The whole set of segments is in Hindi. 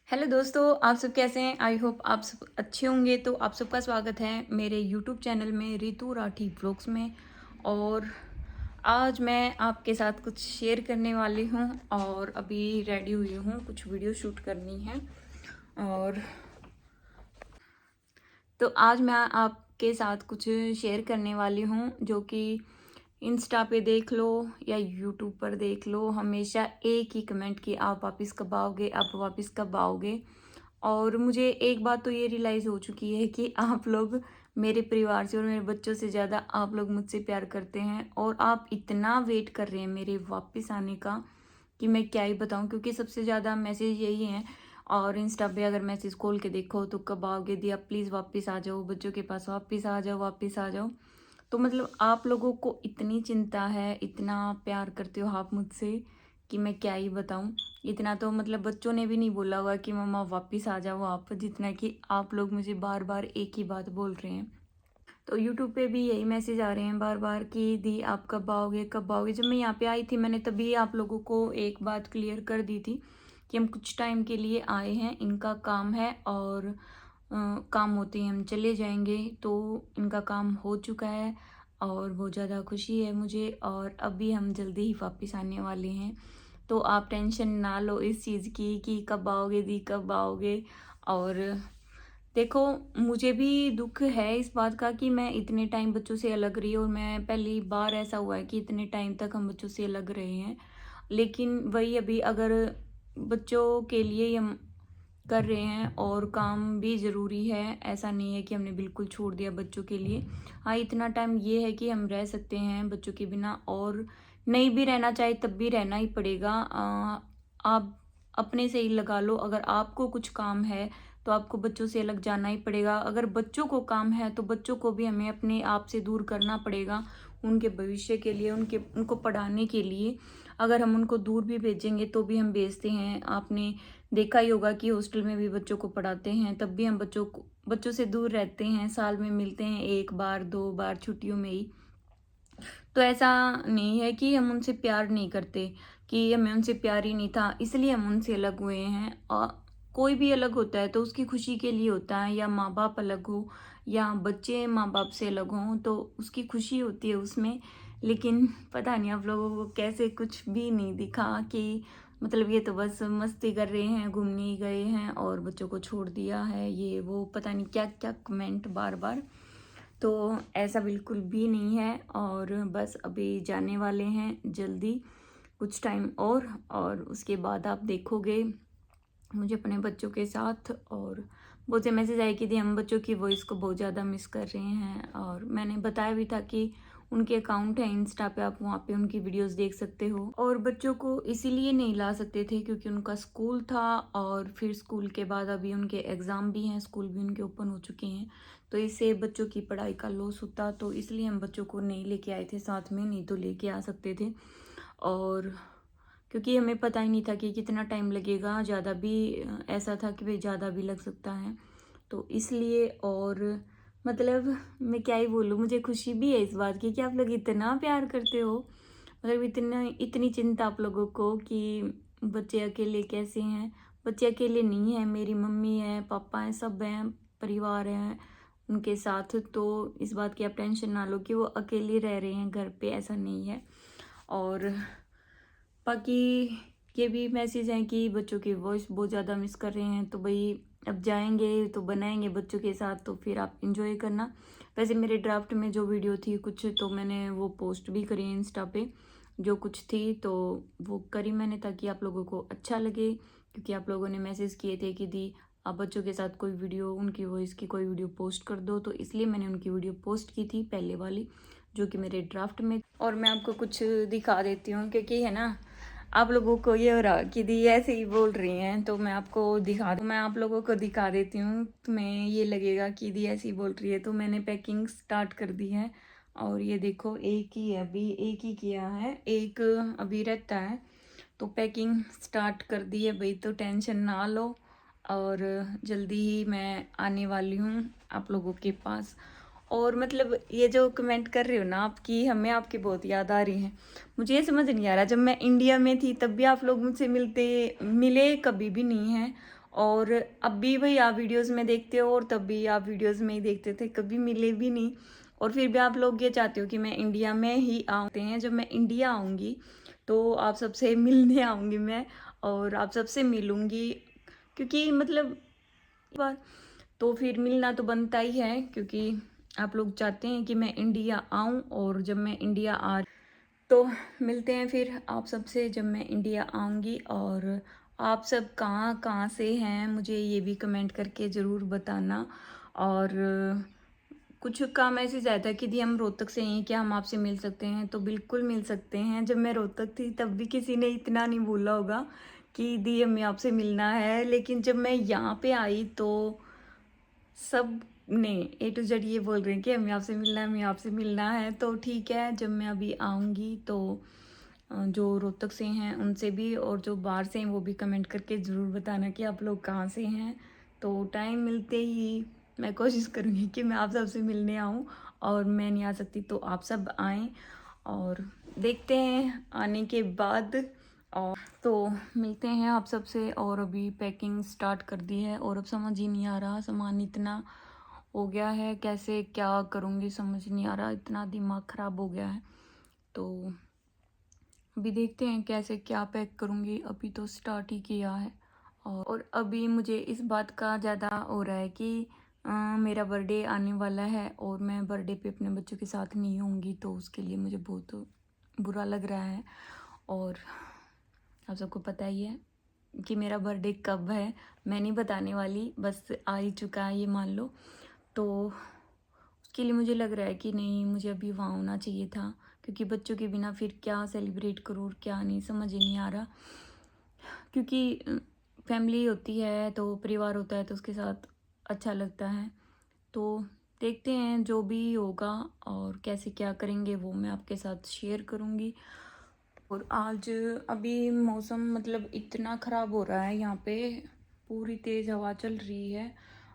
हेलो दोस्तों, आप सब कैसे हैं? आई होप आप सब अच्छे होंगे। तो आप सबका स्वागत है मेरे यूट्यूब चैनल में रितु राठी व्लॉग्स में। और आज मैं आपके साथ कुछ शेयर करने वाली हूँ और अभी रेडी हुई हूँ, कुछ वीडियो शूट करनी है। और तो आज मैं आपके साथ कुछ शेयर करने वाली हूँ जो कि इंस्टा पे देख लो या यूट्यूब पर देख लो, हमेशा एक ही कमेंट कि आप वापस कब आओगे, आप वापस कब आओगे। और मुझे एक बात तो ये रियलाइज़ हो चुकी है कि आप लोग मेरे परिवार से और मेरे बच्चों से ज़्यादा आप लोग मुझसे प्यार करते हैं और आप इतना वेट कर रहे हैं मेरे वापस आने का कि मैं क्या ही बताऊं, क्योंकि सबसे ज़्यादा मैसेज यही हैं। और इंस्टा पे अगर मैसेज खोल के देखो तो कब आओगे दिया, प्लीज़ वापस आ जाओ, बच्चों के पास वापस आ जाओ, वापस आ जाओ। तो मतलब आप लोगों को इतनी चिंता है, इतना प्यार करते हो आप मुझसे कि मैं क्या ही बताऊं। इतना तो मतलब बच्चों ने भी नहीं बोला होगा कि मम्मा वापस आ जाओ आप, जितना कि आप लोग मुझे बार बार एक ही बात बोल रहे हैं। तो यूट्यूब पे भी यही मैसेज आ रहे हैं बार बार कि दी आप कब आओगे, कब आओगे। जब मैं यहाँ पे आई थी मैंने तभी आप लोगों को एक बात क्लियर कर दी थी कि हम कुछ टाइम के लिए आए हैं, इनका काम है और काम होते ही हम चले जाएंगे। तो इनका काम हो चुका है और बहुत ज़्यादा खुशी है मुझे, और अभी हम जल्दी ही वापस आने वाले हैं। तो आप टेंशन ना लो इस चीज़ की कि कब आओगे दी, कब आओगे। और देखो, मुझे भी दुख है इस बात का कि मैं इतने टाइम बच्चों से अलग रही, और मैं पहली बार ऐसा हुआ है कि इतने टाइम तक हम बच्चों से अलग रहे हैं। लेकिन वही अभी अगर बच्चों के लिए ही हम कर रहे हैं और काम भी ज़रूरी है, ऐसा नहीं है कि हमने बिल्कुल छोड़ दिया बच्चों के लिए। हाँ, इतना टाइम ये है कि हम रह सकते हैं बच्चों के बिना, और नहीं भी रहना चाहे तब भी रहना ही पड़ेगा। आप अपने से ही लगा लो, अगर आपको कुछ काम है तो आपको बच्चों से अलग जाना ही पड़ेगा। अगर बच्चों को काम है तो बच्चों को भी हमें अपने आप से दूर करना पड़ेगा, उनके भविष्य के लिए, उनको पढ़ाने के लिए। अगर हम उनको दूर भी भेजेंगे तो भी हम भेजते हैं, आपने देखा ही होगा कि हॉस्टल में भी बच्चों को पढ़ाते हैं, तब भी हम बच्चों से दूर रहते हैं। साल में मिलते हैं एक बार दो बार छुट्टियों में ही। तो ऐसा नहीं है कि हम उनसे प्यार नहीं करते, कि हमें उनसे प्यार ही नहीं था इसलिए हम उनसे अलग हुए हैं। और कोई भी अलग होता है तो उसकी खुशी के लिए होता है, या माँ बाप अलग हो या बच्चे माँ बाप से अलग हों तो उसकी खुशी होती है उसमें। लेकिन पता नहीं आप लोगों को कैसे कुछ भी नहीं दिखा कि मतलब ये तो बस मस्ती कर रहे हैं, घूमने ही गए हैं और बच्चों को छोड़ दिया है, ये वो पता नहीं क्या क्या कमेंट बार बार। तो ऐसा बिल्कुल भी नहीं है, और बस अभी जाने वाले हैं जल्दी, कुछ टाइम और उसके बाद आप देखोगे मुझे अपने बच्चों के साथ। और बहुत से मैसेज आए कि दी हम बच्चों की वॉइस को बहुत ज़्यादा मिस कर रहे हैं, और मैंने बताया भी था कि उनके अकाउंट है इंस्टा पे, आप वहाँ पे उनकी वीडियोस देख सकते हो। और बच्चों को इसीलिए नहीं ला सकते थे क्योंकि उनका स्कूल था, और फिर स्कूल के बाद अभी उनके एग्ज़ाम भी हैं, स्कूल भी उनके ओपन हो चुके हैं। तो इससे बच्चों की पढ़ाई का लॉस होता, तो इसलिए हम बच्चों को नहीं लेके आए थे साथ में, नहीं तो लेके आ सकते थे। और क्योंकि हमें पता ही नहीं था कि कितना टाइम लगेगा, ज़्यादा भी ऐसा था कि भाई ज़्यादा भी लग सकता है, तो इसलिए। और मतलब मैं क्या ही बोलूँ, मुझे खुशी भी है इस बात की कि आप लोग इतना प्यार करते हो, मतलब इतना इतनी चिंता आप लोगों को कि बच्चे अकेले कैसे हैं। बच्चे अकेले नहीं हैं, मेरी मम्मी है, पापा हैं, सब हैं, परिवार है उनके साथ। तो इस बात की आप टेंशन ना लो कि वो अकेले रह रहे हैं घर पे, ऐसा नहीं है। और बाकी ये भी मैसेज हैं कि बच्चों की वॉइस बहुत ज़्यादा मिस कर रहे हैं, तो भाई अब जाएंगे तो बनाएंगे बच्चों के साथ, तो फिर आप इंजॉय करना। वैसे मेरे ड्राफ्ट में जो वीडियो थी कुछ, तो मैंने वो पोस्ट भी करी इंस्टा पे, जो कुछ थी तो वो करी मैंने ताकि आप लोगों को अच्छा लगे, क्योंकि आप लोगों ने मैसेज किए थे कि दी आप बच्चों के साथ कोई वीडियो, उनकी वॉइस की कोई वीडियो पोस्ट कर दो, तो इसलिए मैंने उनकी वीडियो पोस्ट की थी पहले वाली, जो कि मेरे ड्राफ्ट में। और मैं आपको कुछ दिखा देती हूँ, क्योंकि है ना आप लोगों को ये हो रहा कि दी ऐसे ही बोल रही हैं, तो मैं आपको दिखा दूँ, मैं आप लोगों को दिखा देती हूँ, तुम्हें ये लगेगा कि दी ऐसे ही बोल रही है। तो मैंने पैकिंग स्टार्ट कर दी है, और ये देखो एक ही है, अभी एक ही किया है, एक अभी रहता है। तो पैकिंग स्टार्ट कर दी है भाई, तो टेंशन ना लो। और जल्दी ही मैं आने वाली हूँ आप लोगों के पास। और मतलब ये जो कमेंट कर रहे हो ना आपकी, हमें आपकी बहुत याद आ रही है। मुझे ये समझ नहीं आ रहा, जब मैं इंडिया में थी तब भी आप लोग मुझसे मिले कभी भी नहीं हैं, और अब भी वही आप वीडियोस में देखते हो और तब भी आप वीडियोस में ही देखते थे, कभी मिले भी नहीं। और फिर भी आप लोग ये चाहते हो कि मैं इंडिया में ही आते हैं। जब मैं इंडिया आऊँगी तो आप सबसे मिलने आऊँगी मैं, और आप सबसे मिलूँगी, क्योंकि मतलब बार तो फिर मिलना तो बनता ही है, क्योंकि आप लोग चाहते हैं कि मैं इंडिया आऊँ। और जब मैं इंडिया आ तो मिलते हैं फिर आप सबसे जब मैं इंडिया आऊँगी। और आप सब कहाँ कहाँ से हैं मुझे ये भी कमेंट करके ज़रूर बताना। और कुछ का मैसेज आया था कि दी हम रोहतक से हैं, क्या हम आपसे मिल सकते हैं? तो बिल्कुल मिल सकते हैं। जब मैं रोहतक थी तब भी किसी ने इतना नहीं बोला होगा कि दी हमें आपसे मिलना है, लेकिन जब मैं यहाँ पे आई तो सब ने A to Z ये बोल रहे हैं कि हमें आपसे मिलना है, हमें आपसे मिलना है। तो ठीक है, जब मैं अभी आऊँगी तो जो रोहतक से हैं उनसे भी, और जो बाहर से हैं वो भी कमेंट करके ज़रूर बताना कि आप लोग कहाँ से हैं। तो टाइम मिलते ही मैं कोशिश करूँगी कि मैं आप सबसे मिलने आऊँ, और मैं नहीं आ सकती तो आप सब आएँ। और देखते हैं आने के बाद, और तो मिलते हैं आप सबसे। और अभी पैकिंग स्टार्ट कर दी है, और अब समझ ही नहीं आ रहा, सामान इतना हो गया है, कैसे क्या करूँगी समझ नहीं आ रहा, इतना दिमाग ख़राब हो गया है। तो अभी देखते हैं कैसे क्या पैक करूँगी, अभी तो स्टार्ट ही किया है। और अभी मुझे इस बात का ज़्यादा हो रहा है कि मेरा बर्थडे आने वाला है और मैं बर्थडे पे अपने बच्चों के साथ नहीं होंगी, तो उसके लिए मुझे बहुत बुरा लग रहा है। और आप सबको पता ही है कि मेरा बर्थडे कब है, मैं नहीं बताने वाली, बस आ ही चुका है ये मान लो। तो उसके लिए मुझे लग रहा है कि नहीं, मुझे अभी वहाँ होना चाहिए था, क्योंकि बच्चों के बिना फिर क्या सेलिब्रेट करूँ और क्या नहीं, समझ ही नहीं आ रहा। क्योंकि फैमिली होती है तो परिवार होता है तो उसके साथ अच्छा लगता है। तो देखते हैं जो भी होगा, और कैसे क्या करेंगे वो मैं आपके साथ शेयर करूँगी। और आज अभी मौसम मतलब इतना ख़राब हो रहा है यहाँ पे, पूरी तेज़ हवा चल रही है,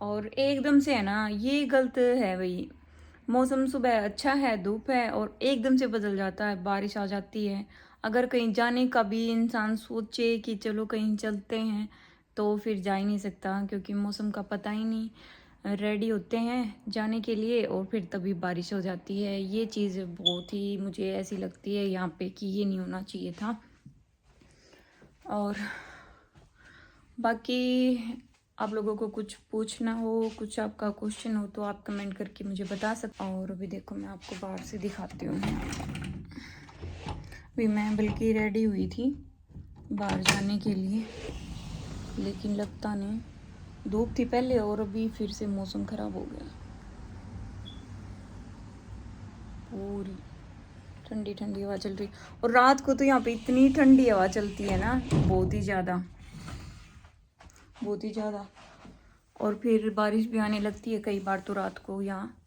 और एकदम से है ना, ये गलत है भाई। मौसम सुबह अच्छा है, धूप है, और एकदम से बदल जाता है, बारिश आ जाती है। अगर कहीं जाने का भी इंसान सोचे कि चलो कहीं चलते हैं, तो फिर जा ही नहीं सकता, क्योंकि मौसम का पता ही नहीं। रेडी होते हैं जाने के लिए और फिर तभी बारिश हो जाती है। ये चीज़ बहुत ही मुझे ऐसी लगती है यहाँ पे कि ये नहीं होना चाहिए था। और बाकी आप लोगों को कुछ पूछना हो, कुछ आपका क्वेश्चन हो, तो आप कमेंट करके मुझे बता सकते। और अभी देखो मैं आपको बाहर से दिखाती हूँ। अभी मैं बल्कि रेडी हुई थी बाहर जाने के लिए, लेकिन लगता नहीं, धूप थी पहले और अभी फिर से मौसम ख़राब हो गया। पूरी ठंडी ठंडी हवा चल रही, और रात को तो यहाँ पे इतनी ठंडी हवा चलती है ना, बहुत ही ज़्यादा, बहुत ही ज़्यादा। और फिर बारिश भी आने लगती है कई बार तो रात को यहाँ।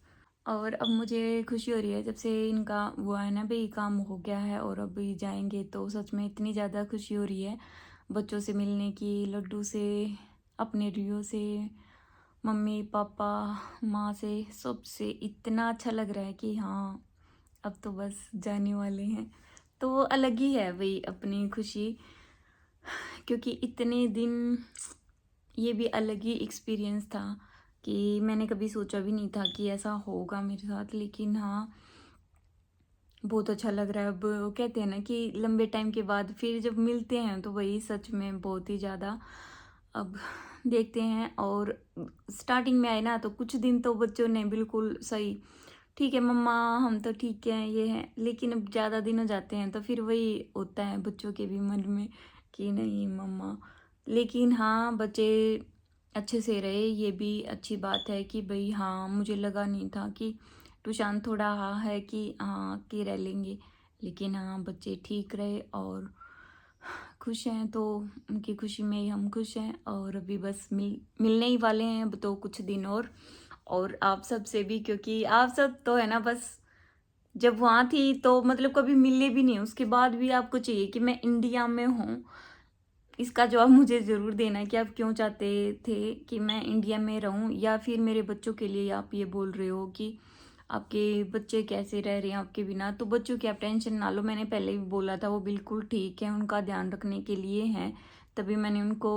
और अब मुझे खुशी हो रही है जब से इनका वो है ना भाई, काम हो गया है और अभी जाएंगे, तो सच में इतनी ज़्यादा खुशी हो रही है बच्चों से मिलने की, लड्डू से, अपने रियो से, मम्मी पापा माँ से, सबसे इतना अच्छा लग रहा है कि हाँ अब तो बस जाने वाले हैं। तो वो अलग ही है भाई अपनी खुशी, क्योंकि इतने दिन ये भी अलग ही एक्सपीरियंस था कि मैंने कभी सोचा भी नहीं था कि ऐसा होगा मेरे साथ। लेकिन हाँ, बहुत अच्छा लग रहा है। अब वो कहते हैं ना कि लंबे टाइम के बाद फिर जब मिलते हैं तो वही सच में बहुत ही ज़्यादा। अब देखते हैं। और स्टार्टिंग में आए ना तो कुछ दिन तो बच्चों ने बिल्कुल सही, ठीक है मम्मा हम तो ठीक हैं ये हैं, लेकिन अब ज़्यादा दिन हो जाते हैं तो फिर वही होता है बच्चों के भी मन में कि नहीं मम्मा। लेकिन हाँ, बच्चे अच्छे से रहे, ये भी अच्छी बात है कि भाई हाँ, मुझे लगा नहीं था कि टूशान थोड़ा हाँ है कि हाँ कि रह लेंगे, लेकिन हाँ बच्चे ठीक रहे और खुश हैं। तो उनकी खुशी में ही हम खुश हैं। और अभी बस मिलने ही वाले हैं अब तो कुछ दिन और आप सब से भी, क्योंकि आप सब तो है ना बस जब वहाँ थी तो मतलब कभी मिले भी नहीं, उसके बाद भी आपको चाहिए कि मैं इंडिया में हूँ। इसका जवाब मुझे ज़रूर देना कि आप क्यों चाहते थे कि मैं इंडिया में रहूं, या फिर मेरे बच्चों के लिए आप ये बोल रहे हो कि आपके बच्चे कैसे रह रहे हैं आपके बिना। तो बच्चों की आप टेंशन ना लो, मैंने पहले भी बोला था वो बिल्कुल ठीक है, उनका ध्यान रखने के लिए हैं, तभी मैंने उनको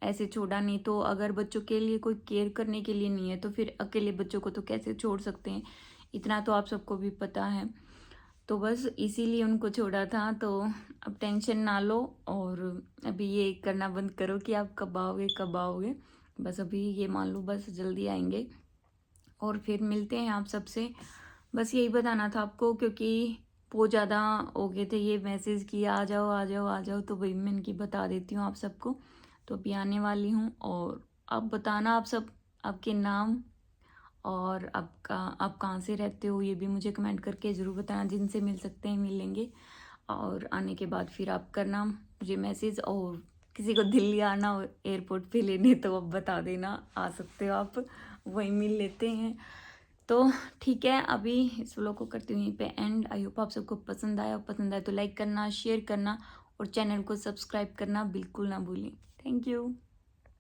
ऐसे छोड़ा नहीं। तो अगर बच्चों के लिए कोई केयर करने के लिए नहीं है तो फिर अकेले बच्चों को तो कैसे छोड़ सकते हैं, इतना तो आप सबको भी पता है। तो बस इसीलिए उनको छोड़ा था। तो अब टेंशन ना लो और अभी ये करना बंद करो कि आप कब आओगे कब आओगे। बस अभी ये मान लो बस जल्दी आएंगे और फिर मिलते हैं आप सबसे। बस यही बताना था आपको, क्योंकि बहुत ज़्यादा हो गए थे ये मैसेज कि आ जाओ आ जाओ आ जाओ, तो वही मैं इनकी बता देती हूँ आप सबको। तो अभी आने वाली हूँ और आप बताना आप सब आपके नाम और आप कहाँ से रहते हो ये भी मुझे कमेंट करके ज़रूर बताना। जिनसे मिल सकते हैं मिल लेंगे और आने के बाद फिर आप करना मुझे मैसेज। और किसी को दिल्ली आना हो एयरपोर्ट पे लेने तो अब बता देना, आ सकते हो आप, वहीं मिल लेते हैं। तो ठीक है, अभी इस व्लॉग को करती हूँ यहीं पे एंड। आई होप आप सबको पसंद आया, पसंद आया तो लाइक करना, शेयर करना और चैनल को सब्सक्राइब करना बिल्कुल ना भूलें। Thank you.